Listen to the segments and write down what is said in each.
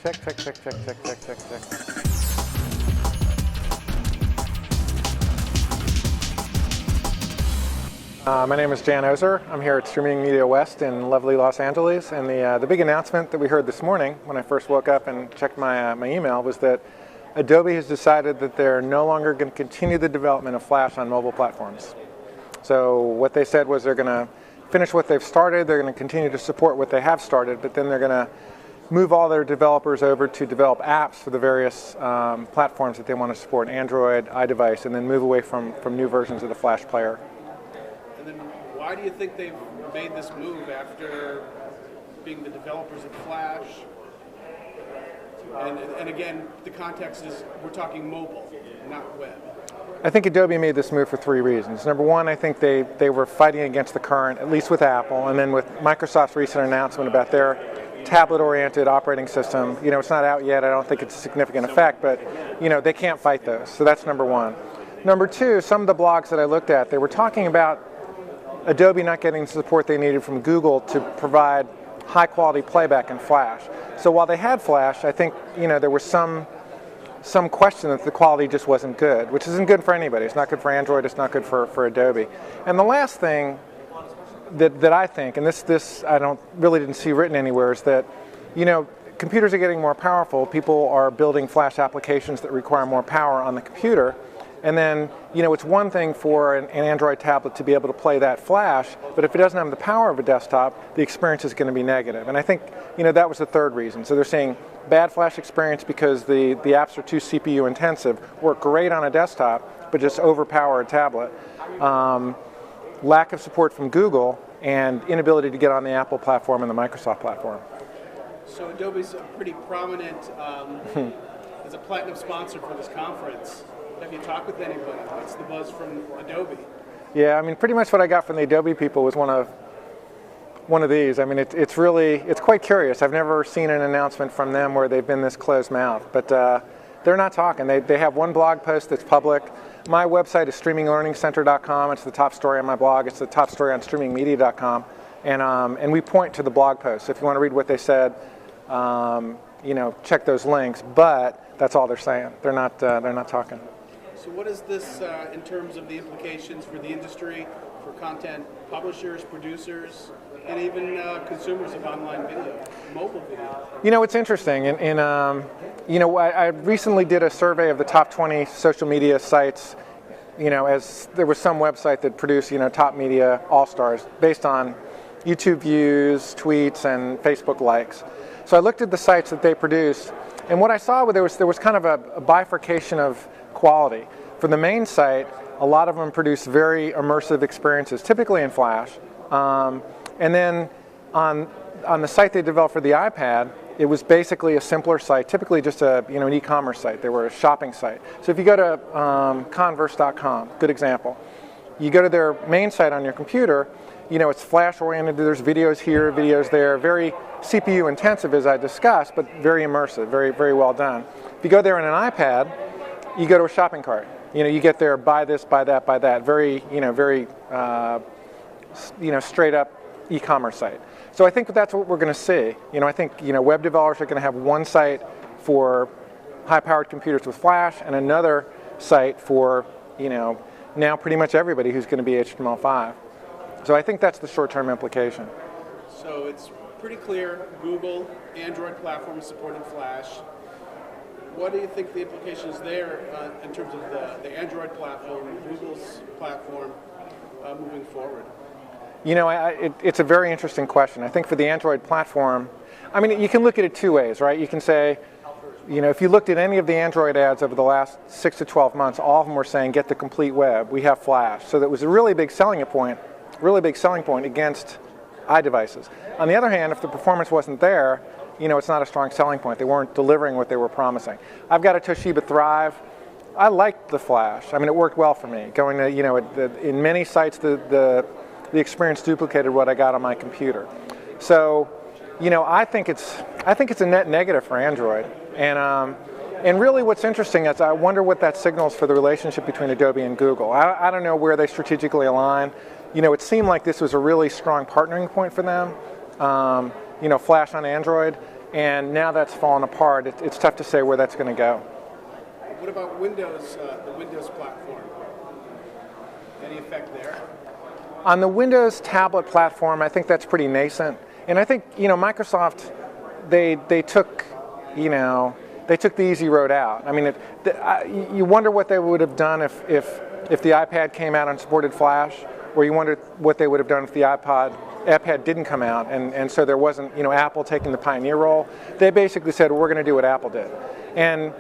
check, check, check, check, check, check, check, check. My name is Jan Ozer. I'm here at Streaming Media West in lovely Los Angeles, and the big announcement that we heard this morning when I first woke up and checked my email was that Adobe has decided that they're no longer going to continue the development of Flash on mobile platforms. So what they said was they're going to finish what they've started, they're going to continue to support what they have started, but then they're going to move all their developers over to develop apps for the various platforms that they want to support, Android, iDevice, and then move away from new versions of the Flash player. And then why do you think they've made this move after being the developers of Flash? And again, the context is we're talking mobile, not web. I think Adobe made this move for three reasons. Number one, I think they were fighting against the current, at least with Apple, and then with Microsoft's recent announcement about their tablet-oriented operating system. You know, it's not out yet. I don't think it's a significant effect, but you know, they can't fight those. So that's number one. Number two, some of the blogs that I looked at, they were talking about Adobe not getting the support they needed from Google to provide high-quality playback in Flash. So while they had Flash, I think there was some question that the quality just wasn't good, which isn't good for anybody. It's not good for Android. It's not good for Adobe. And the last thing that I think, and this I really didn't see written anywhere, is that computers are getting more powerful. People are building Flash applications that require more power on the computer. And then, it's one thing for an Android tablet to be able to play that Flash, but if it doesn't have the power of a desktop, the experience is going to be negative. And I think, that was the third reason. So they're saying bad Flash experience because the apps are too CPU intensive, work great on a desktop, but just overpower a tablet. Lack of support from Google, and inability to get on the Apple platform and the Microsoft platform. So Adobe's a pretty prominent, as a platinum sponsor for this conference. Have you talked with anybody? What's the buzz from Adobe? Yeah, I mean, pretty much what I got from the Adobe people was one of these. I mean, it's quite curious. I've never seen an announcement from them where they've been this closed-mouthed, but they're not talking. They have one blog post that's public. My website is streaminglearningcenter.com. It's the top story on my blog. It's the top story on streamingmedia.com, and we point to the blog post. So if you want to read what they said, check those links. But that's all they're saying. They're not talking. So what is this in terms of the implications for the industry, for content publishers, producers, and even consumers of online video, mobile video? It's interesting. I recently did a survey of the top 20 social media sites, as there was some website that produced, top media all-stars based on YouTube views, tweets, and Facebook likes. So I looked at the sites that they produced, and what I saw there was kind of a bifurcation of quality. For the main site, a lot of them produce very immersive experiences, typically in Flash. And then on the site they developed for the iPad, it was basically a simpler site, typically just an e-commerce site. They were a shopping site. So if you go to Converse.com, good example, you go to their main site on your computer, it's Flash-oriented. There's videos here, videos there, very CPU intensive, as I discussed, but very immersive, very, very well done. If you go there on an iPad, you go to a shopping cart. You get there, buy this, buy that, buy that. Very, very, straight up e-commerce site. So I think that's what we're going to see. I think, web developers are going to have one site for high-powered computers with Flash and another site for, now pretty much everybody who's going to be HTML5. So I think that's the short-term implication. So it's pretty clear Google, Android platform is supporting Flash. What do you think the implications there in terms of the Android platform, Google's platform moving forward? It's a very interesting question. I think for the Android platform, I mean, you can look at it two ways, right? You can say, if you looked at any of the Android ads over the last 6 to 12 months, all of them were saying, get the complete web. We have Flash. So that was a really big selling point against iDevices. On the other hand, if the performance wasn't there, it's not a strong selling point. They weren't delivering what they were promising. I've got a Toshiba Thrive. I liked the Flash. I mean, it worked well for me. Going to, in many sites, the experience duplicated what I got on my computer. So, I think it's a net negative for Android. And really, what's interesting is I wonder what that signals for the relationship between Adobe and Google. I don't know where they strategically align. It seemed like this was a really strong partnering point for them. Flash on Android. and now that's fallen apart. It's tough to say where that's going to go. What about Windows, the Windows platform? Any effect there? On the Windows tablet platform, I think that's pretty nascent, and I think Microsoft they took the easy road out. I mean, you wonder what they would have done if the iPad came out and supported Flash, or you wonder what they would have done if the iPad didn't come out, and so there wasn't Apple taking the pioneer role. They basically said, well, we're going to do what Apple did, and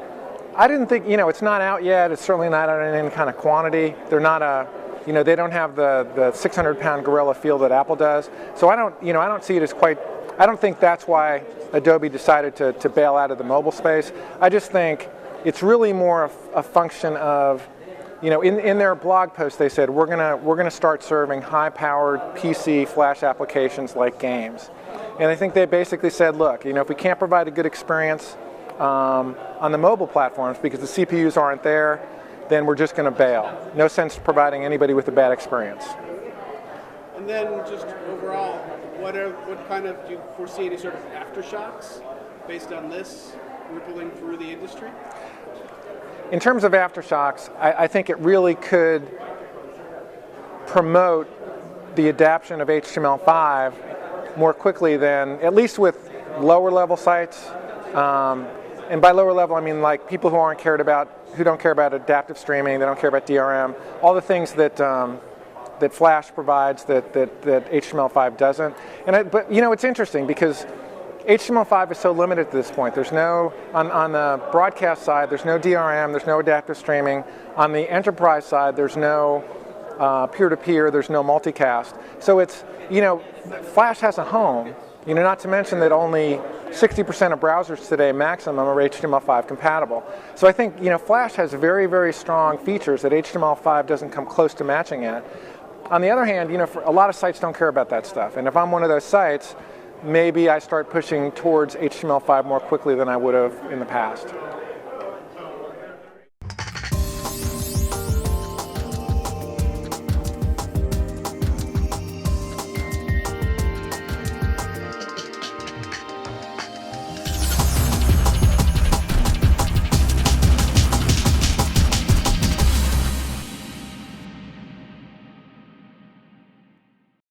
I didn't think it's not out yet. It's certainly not out in any kind of quantity. They're not they don't have the 600-pound gorilla feel that Apple does. So I don't see it as quite. I don't think that's why Adobe decided to bail out of the mobile space. I just think it's really more a function of, in their blog post they said we're gonna start serving high-powered PC Flash applications like games, and I think they basically said, look, if we can't provide a good experience on the mobile platforms because the CPUs aren't there, then we're just going to bail. No sense providing anybody with a bad experience. And then just overall, what kind of, do you foresee any sort of aftershocks based on this rippling through the industry? In terms of aftershocks, I think it really could promote the adoption of HTML5 more quickly than, at least with lower level sites. And by lower level, I mean like people who don't care about adaptive streaming, they don't care about DRM, all the things that Flash provides that HTML5 doesn't. But it's interesting because HTML5 is so limited at this point. There's no, on the broadcast side, there's no DRM, there's no adaptive streaming. On the enterprise side, there's no peer-to-peer, there's no multicast. So it's, Flash has a home, not to mention that only 60% of browsers today maximum are HTML5 compatible. So I think, Flash has very, very strong features that HTML5 doesn't come close to matching at. On the other hand, a lot of sites don't care about that stuff. And if I'm one of those sites, maybe I start pushing towards HTML5 more quickly than I would have in the past.